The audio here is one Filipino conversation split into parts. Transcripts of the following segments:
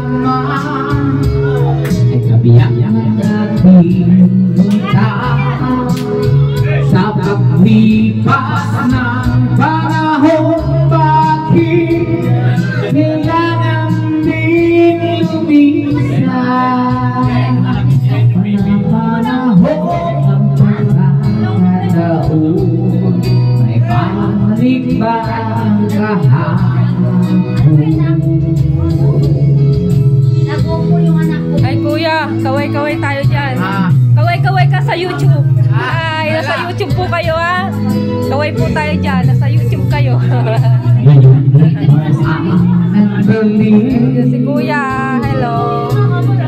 halaman ay kabiyak natin punta sa paglipas ng panahon. Bakit kailangan din lumisan ang panahon ng pagkakataon? May pamalik ba ang kahapon? Ay kuya, kaway-kaway tayo dyan. Kaway-kaway ka sa YouTube. Ay, nasa YouTube po kayo ha. Kaway po tayo dyan, nasa YouTube kayo. Si kuya, hello.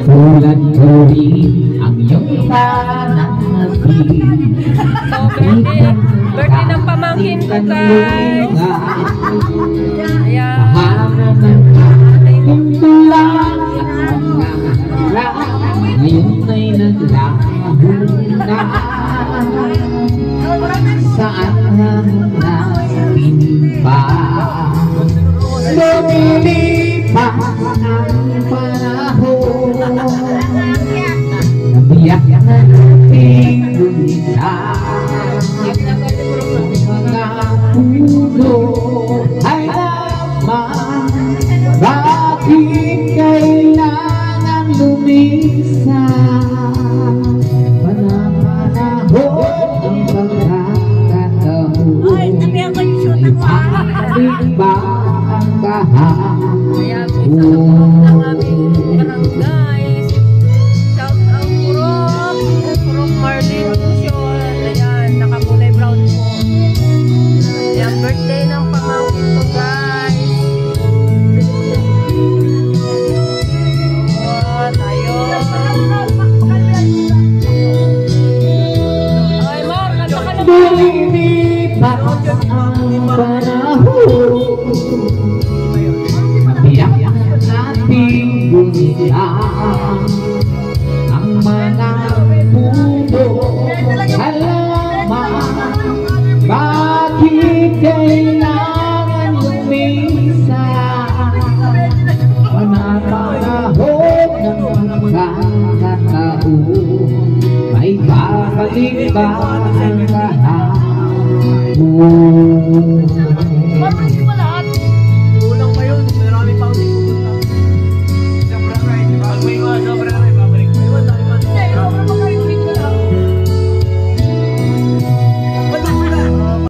Ulan ko rin ang iyong pananabi. So, birthday ng pamangkin ko guys. Ayan. Ito lang ngayon ay naglaho na. Saan natin pa lumilipas ang panahon? Nabiyak nating lumisan mga puno ay naman. Bakit kailangan lumisan? Panahon ang pagkakataon. Ay, pabalik ba ang kahapon? Ayan, sa loob ng aming barangay. Shout out Purok Marlene Lucion. Ayan, nakakulay brown po. Ayan, birthday ng pamangkin ko guys. Ayun. Ay, Mar, kanta ka naman. Lumilipas ang panahon. Nabiyak nating bumilang ang mga puno halaman. Bakit kailangan lumisan? Panahon ng pagkakataon. May babalik ba ang kahapon? Mapresi mo lahat. Kulang pa yun, marami pa akong pupunta. Sobra right, di ba? May mga sobra right.